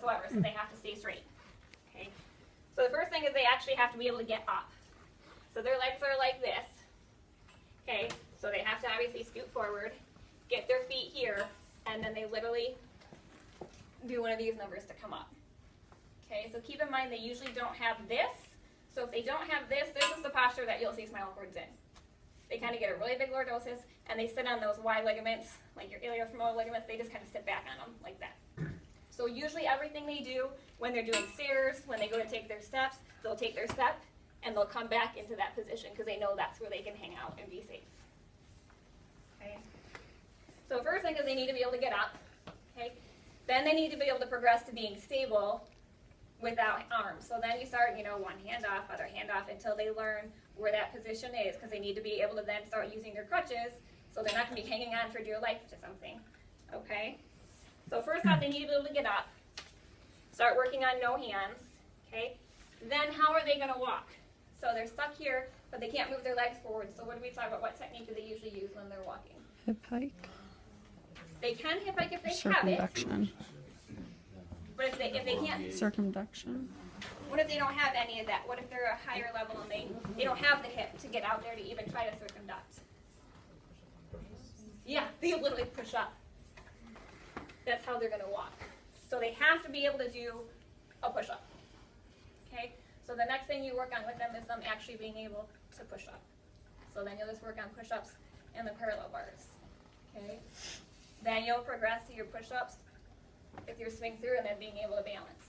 whatsoever, so they have to stay straight. Okay. So the first thing is they actually have to be able to get up. So their legs are like this. Okay, so they have to obviously scoot forward, get their feet here, and then they literally do one of these numbers to come up. Okay, so keep in mind they usually don't have this. So if they don't have this, this is the posture that you'll see spinal cords in. They kind of get a really big lordosis, and they sit on those Y ligaments, like your iliofemoral ligaments. They just kind of sit back on them like that. So usually everything they do when they're doing stairs, when they go to take their steps, they'll take their step, and they'll come back into that position because they know that's where they can hang out and be safe. Okay. So first thing is they need to be able to get up. Okay. Then they need to be able to progress to being stable without arms. So then you start, one hand off, other hand off until they learn where that position is, because they need to be able to then start using their crutches, so they're not going to be hanging on for dear life to something. Okay. So first off, they need to be able to get up. Start working on no hands. Okay. Then how are they going to walk? So they're stuck here, but they can't move their legs forward. So what do we talk about? What technique do they usually use when they're walking? Hip hike. They can hip hike if they have it. Circumduction. But if they can't. Circumduction. What if they don't have any of that? What if they're a higher level and they don't have the hip to get out there to even try to circumduct? Yeah, they literally push up. That's how they're going to walk. So they have to be able to do a push-up. Okay? So the next thing you work on with them is them actually being able to push up. So then you'll just work on push-ups and the parallel bars. Okay? Then you'll progress to your push-ups with your swing through and then being able to balance.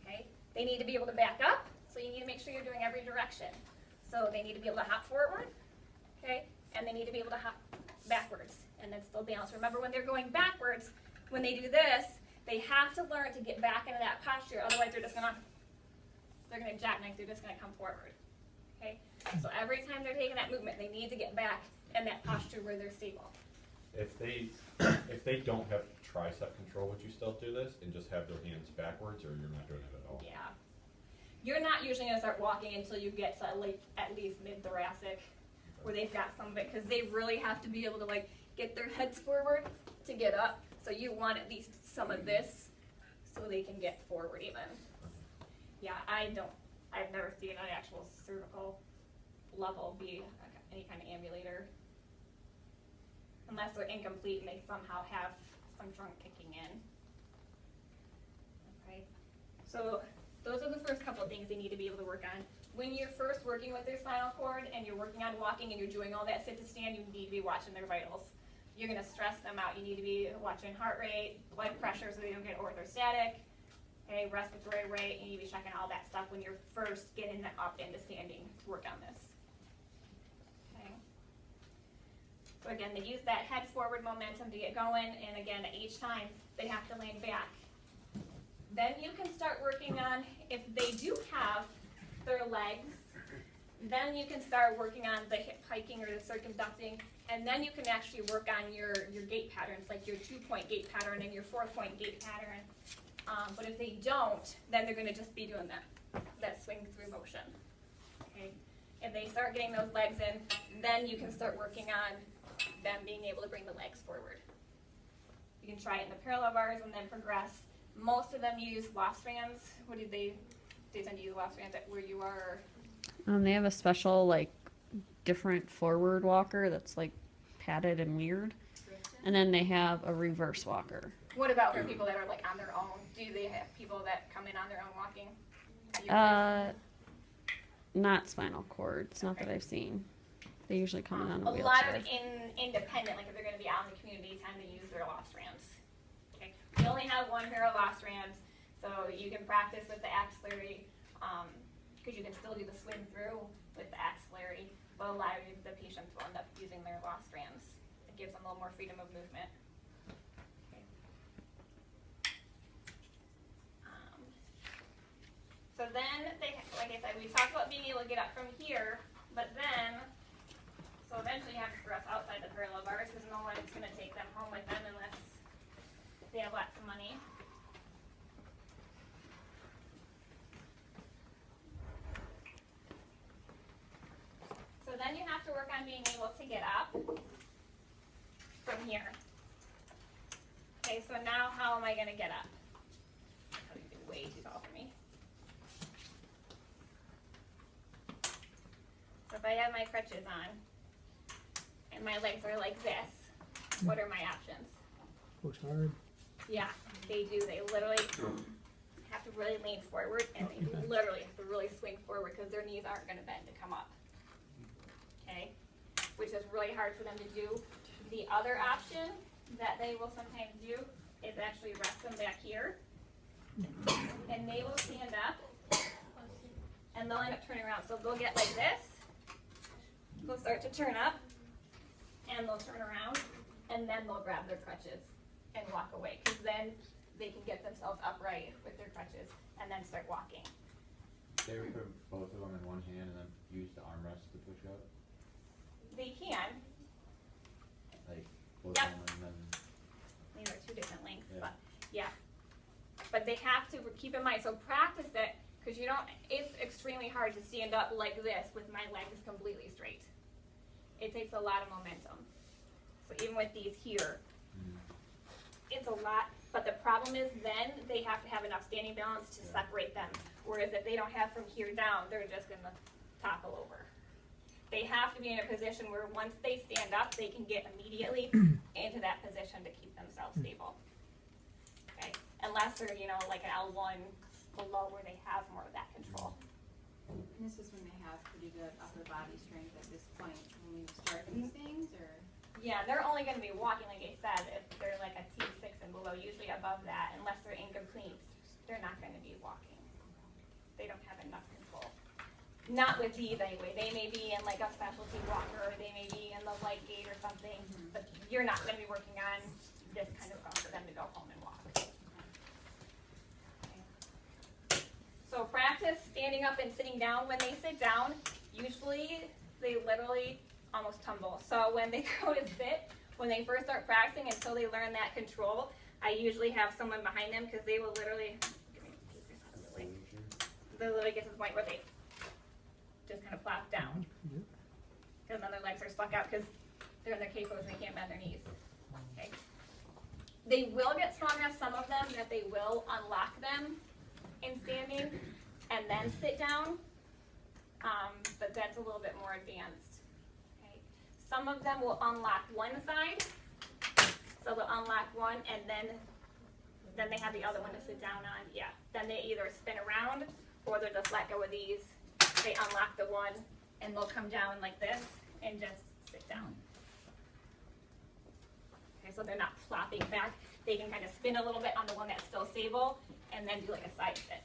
Okay? They need to be able to back up, so you need to make sure you're doing every direction. So they need to be able to hop forward, okay? And they need to be able to hop backwards and then still balance. Remember, when they're going backwards, when they do this, they have to learn to get back into that posture, otherwise they're gonna jackknife, they're just gonna come forward. Okay? So every time they're taking that movement, they need to get back in that posture where they're stable. If they don't have tricep control, would you still do this and just have their hands backwards, or you're not doing it at all? Yeah. You're not usually gonna start walking until you get to like at least mid-thoracic, where they've got some of it, because they really have to be able to like get their heads forward to get up. So you want at least some of this so they can get forward even. Yeah, I've never seen an actual cervical level be any kind of ambulator. Unless they're incomplete and they somehow have some trunk kicking in. Okay, so those are the first couple of things they need to be able to work on. When you're first working with their spinal cord and you're working on walking and you're doing all that sit to stand, you need to be watching their vitals. You're going to stress them out. You need to be watching heart rate, blood pressure so they don't get orthostatic, okay, respiratory rate. You need to be checking all that stuff when you're first getting them up into standing to work on this. So again, they use that head forward momentum to get going, and again, each time they have to lean back. Then you can start working on, if they do have their legs, then you can start working on the hip hiking or the circumducting, and then you can actually work on your gait patterns, like your 2-point gait pattern and your 4-point gait pattern. But if they don't, then they're going to just be doing that swing through motion. Okay? If they start getting those legs in, then you can start working on them being able to bring the legs forward. You can try it in the parallel bars and then progress. Most of them use loft strands. What do they tend to use loft strands at where you are? They have a special, like, different forward walker that's, like, padded and weird. And then they have a reverse walker. What about for people that are, like, on their own? Do they have people that come in on their own walking? Not spinal cords, not that I've seen. They usually come in on a wheelchair. A lot of independent, like if they're going to be out in the community, tend to use their loft strands. Okay, we only have one pair of loft strands, so you can practice with the axillary, because you can still do the swing through with the axillary, but a lot of the patients will end up using their loft strands. It gives them a little more freedom of movement. Okay. So then, like I said, we talked about being able to get up from here, but then, so eventually you have to progress outside the parallel bars because no one's going to take them home with them unless they have lots of money. So then you have to work on being able to get up from here. Okay, so now how am I going to get up? if I have my crutches on and my legs are like this, what are my options? Push hard. Yeah, they do. They literally have to really lean forward, and they literally have to really swing forward because their knees aren't going to bend to come up. Okay, which is really hard for them to do. The other option that they will sometimes do is actually rest them back here, and they will stand up, and they'll end up turning around. So they'll get like this. They'll start to turn up, and they'll turn around, and then they'll grab their crutches and walk away, because then they can get themselves upright with their crutches and then start walking. They would put both of them in one hand and then use the armrest to push up? They can. Like, both Yep. of them and then... These are two different lengths, Yeah. but yeah. But they have to keep in mind, so practice it, because you don't, it's extremely hard to stand up like this with my legs completely straight. It takes a lot of momentum. So even with these here, it's a lot, but the problem is then they have to have enough standing balance to separate them. Whereas if they don't have from here down, they're just gonna topple over. They have to be in a position where once they stand up, they can get immediately into that position to keep themselves stable. Okay, unless they're, you know, like an L1 below where they have more of that control. And this is when they have pretty good upper body strength at this point, when we start these things, or? Yeah, they're only going to be walking, like I said, if they're like a T6 and below, usually above that, unless they're incomplete, they're not going to be walking. They don't have enough control. Not with these anyway. They may be in like a specialty walker, or they may be in the light gait or something, but you're not going to be working on this kind of stuff for them to go home and walk. Okay. So practice standing up and sitting down. When they sit down, usually they literally almost tumble. So when they go to sit, when they first start practicing until they learn that control, I usually have someone behind them because they will literally, they'll literally get to the point where they just kind of plop down. Because then their legs are stuck out because they're in their K pose and they can't bend their knees. Okay. They will get strong enough, some of them, that they will unlock them in standing and then sit down, but that's a little bit more advanced. Some of them will unlock one side, so they'll unlock one, and then they have the other one to sit down on. Yeah, then they either spin around, or they'll just let go of these. They unlock the one, and they'll come down like this, and just sit down. Okay, so they're not flopping back. They can kind of spin a little bit on the one that's still stable, and then do like a side sit.